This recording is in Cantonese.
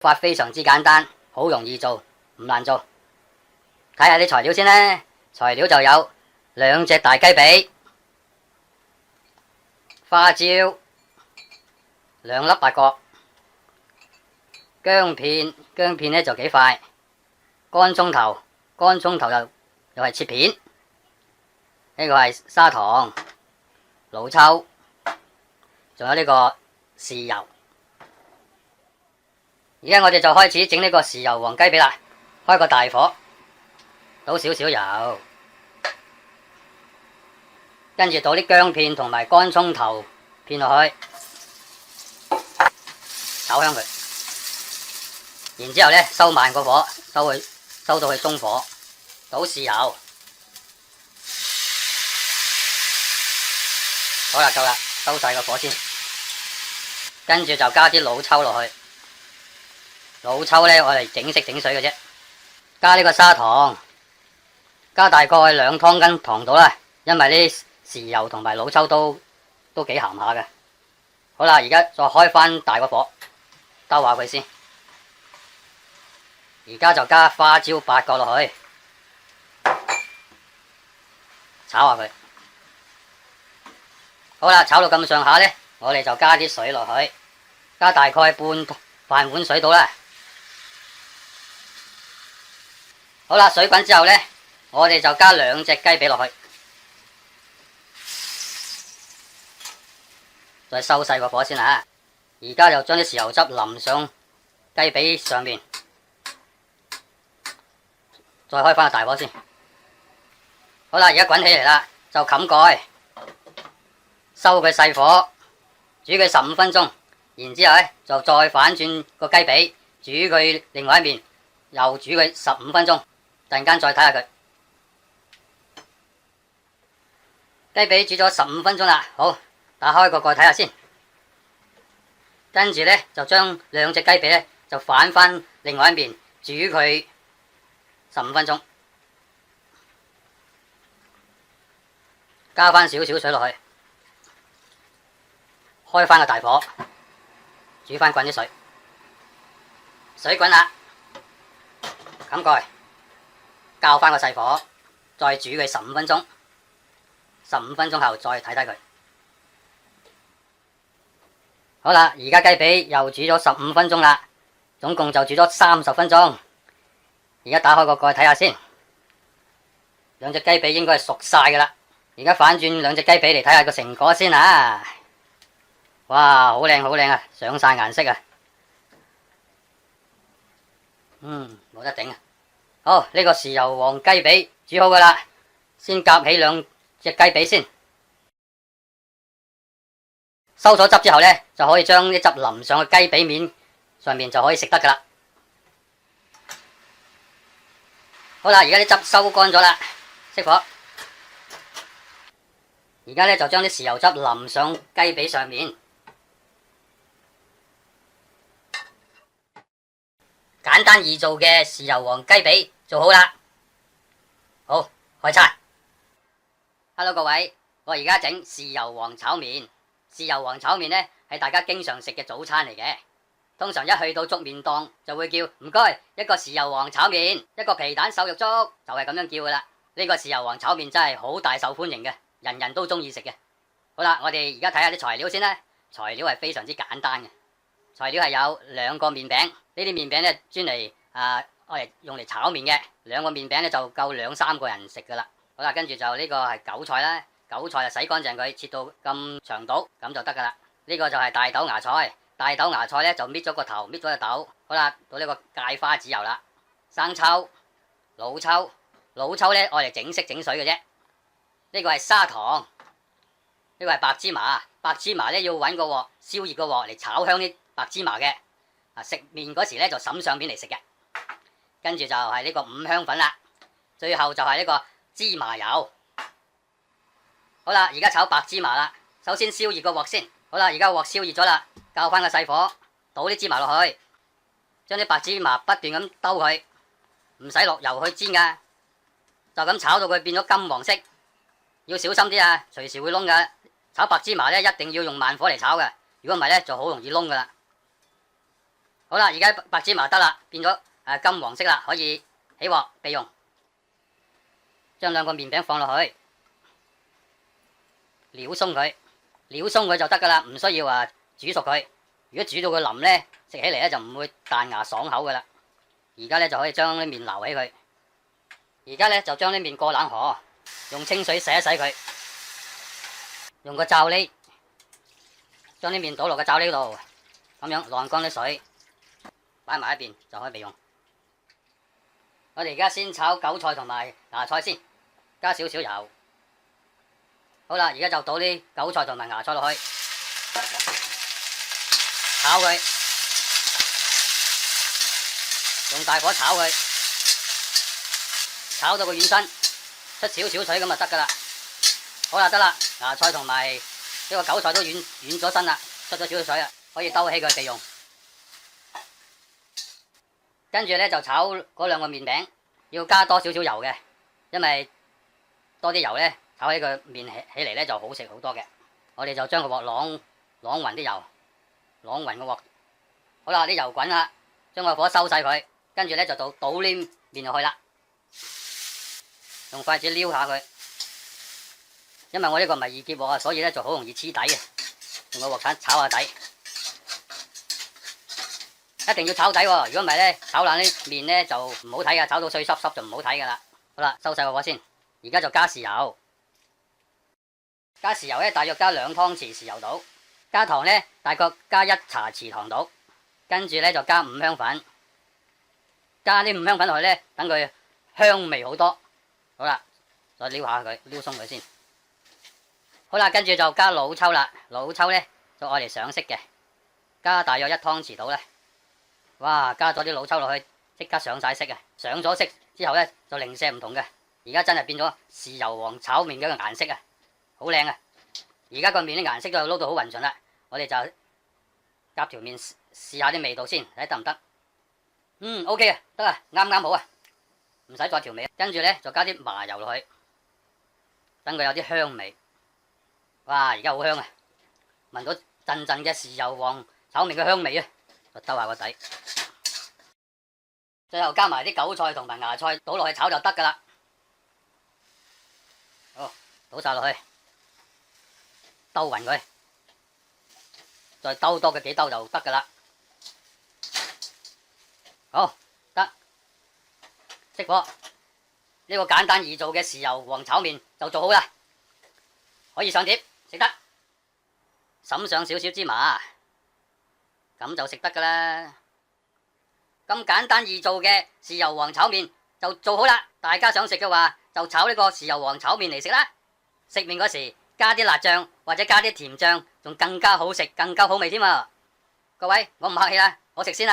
法非常之簡單，好容易做，唔難做。睇下啲材料先啦，材料就有2隻大雞髀、花椒、2粒八角、薑片，薑片呢就幾塊，乾葱頭，乾葱頭又係切片。呢個係砂糖、老抽，仲有呢個豉油。而家我哋就開始整呢個豉油黃雞髀啦。開個大火，倒少少油，跟住倒啲薑片同埋乾葱頭片落去，炒香佢。然之後呢，收慢個火，收到去中火，倒豉油。好啦，夠啦，收晒個火先。跟住就加啲老抽落去。老抽呢，我嚟整色整水嘅啫。加呢個砂糖，加大概2湯羹糖到啦，因為呢豉油同埋老抽都幾鹹下嘅。好啦，而家再開翻大個火，兜下佢先。而家就加花椒8個落去，炒下佢。好啦，炒到咁上下呢，我哋就加啲水落去，加大概半飯碗水到啦。好啦，水滾之後呢，我哋就加2隻雞髀落去，再收細個火先啦。而家就將啲豉油汁淋上雞髀上面，再開翻個大火先。好啦，而家滾起嚟啦，就冚蓋，收佢細火，煮佢15分鐘。然之後呢，就再反轉個雞髀，煮佢另外一面，又煮佢15分鐘。陣間再睇下佢，雞髀煮咗15分鐘啦。好，打開個蓋睇下先。跟住呢，就將2隻雞髀呢，就反翻另外一面，煮佢15分鐘。加翻少少水落去，開翻個大火，煮翻滾啲水。水滾啦，冚蓋。校翻個細火，再煮佢15分鐘。15分鐘後再睇睇佢。好啦，而家雞髀又煮咗15分鐘啦，總共就煮咗30分鐘。而家打開個蓋睇下先，2隻雞髀應該係熟晒噶啦。而家反轉2隻雞髀嚟睇下個成果先啊！哇，好靚好靚啊，上晒顏色啊！冇得頂啊！好，呢個豉油黃雞髀煮好噶啦，先夾起2隻雞髀先，收咗汁之後呢，就可以將啲汁淋上去雞髀面上面就可以食得噶啦。好啦，而家啲汁收乾咗啦，熄火。而家呢，就將啲豉油汁淋上雞髀上面，簡單易做嘅豉油黃雞髀做好啦。好，開餐。Hello 各位，我而家整豉油黃炒麵。豉油黃炒麵呢係大家經常食嘅早餐嚟嘅。通常一去到粥麵檔就會叫唔該一個豉油黃炒麵，一個皮蛋瘦肉粥，就係咁樣叫噶啦。呢個豉油黃炒麵真係好大受歡迎嘅，人人都中意食嘅。好啦，我哋而家睇下啲材料先啦。材料係非常之簡單嘅，材料係有2個麵餅。呢啲麵餅呢專嚟用嚟炒麵嘅，2個麵餅呢就夠2-3個人食噶啦。好啦，跟住就呢個係韭菜啦，韭菜就洗乾淨佢，切到咁長度咁就得噶啦。呢個就係大豆芽菜，大豆芽菜呢就搣咗個頭，搣咗個豆。好啦，到呢個芥花籽油啦，生抽、老抽，老抽呢愛嚟整色整水嘅啫。呢個係砂糖，呢個係白芝麻，白芝麻呢要揾個鑊，燒熱個鑊嚟炒香啲白芝麻嘅。食麵嗰時呢就揼上面嚟食嘅。跟住就係呢個五香粉啦，最後就係呢個芝麻油。好啦，而家炒白芝麻啦，首先燒熱個鑊先。好啦，而家鑊燒熱咗啦，較翻個細火，倒啲芝麻落去，將啲白芝麻不斷咁兜佢，唔使落油去煎噶，就咁炒到佢變咗金黃色。要小心啲啊，隨時會燶噶。炒白芝麻呢一定要用慢火嚟炒嘅，如果唔係呢就好容易燶噶啦。好啦，而家白芝麻得啦，變咗金黃色啦，可以起鑊備用。將兩個麵餅放落去，撩鬆佢就得噶啦，唔需要話煮熟佢。如果煮到佢腍呢，食起嚟呢就唔會彈牙爽口噶啦。而家呢就可以將啲麵撈起佢。而家呢就將啲麵過冷河，用清水洗一洗佢，用個罩呢將啲麵倒落個罩呢度，咁樣晾乾啲水，擺埋一邊就可以備用。我哋而家先炒韭菜同埋芽菜先，加少少油。好啦，而家就倒啲韭菜同埋芽菜落去，炒佢，用大火炒佢，炒到佢軟身，出少少水咁就得噶啦。好啦，得啦，芽菜同埋呢個韭菜都軟咗身啦，出咗少少水啦，可以兜起佢備用。跟住呢就炒嗰兩個麵餅，要加多少少油嘅，因為多啲油呢，炒起個麵起嚟呢就好食好多嘅。我哋就將個鑊啷勻啲油，啷勻個鑊。好啦，啲油滾啦，將個火收晒佢，跟住呢就倒啲麵落去啦。用筷子撩下佢，因為我呢個唔係二結鑊啊，所以呢就好容易黐底嘅。用個鑊鏟炒下底，一定要炒底喎，如果唔係呢，炒爛啲麵呢就唔好睇噶，炒到碎濕濕就唔好睇噶啦。好啦，收晒個火先，而家就加豉油。加豉油呢，大約加2湯匙豉油度，加糖呢，大概加1茶匙糖度，跟住呢就加五香粉，加啲五香粉落去呢，等佢香味好多。好啦，再撩下佢，撩鬆佢先。好啦，跟住就加老抽啦，老抽呢，就愛嚟上色嘅，加大約1湯匙度呢。哇，加咗啲老抽落去，即刻上晒色啊！上咗色之後呢，就零舍唔同嘅，而家真係變咗豉油黃炒麵嘅一個顏色啊！好靚啊！而家個麵啲顏色都撈到好勻順啦，我哋就夾條麵試下啲味道先，睇得唔得？OK 啊，得啊，啱啱好啊，唔使再調味。跟住呢，就加啲麻油落去，等佢有啲香味。哇！而家好香啊，聞到陣陣嘅豉油黃炒麵嘅香味啊！就兜下個底，最後加埋啲韭菜同埋芽菜倒落去炒就得噶啦。好，倒晒落去。兜勻佢，再兜多佢幾兜就得噶啦。好，得，熄火。呢個簡單易做嘅豉油黃炒麵就做好啦，可以上碟食得，滲上少少芝麻，咁就食得噶啦。咁簡單易做嘅豉油黃炒麵就做好啦。大家想食嘅話，就炒呢個豉油黃炒麵嚟食啦。食麵嗰時，加啲辣醬或者加啲甜醬，仲更加好食，更加好味添啊！各位，我唔客氣啦，我食先啦。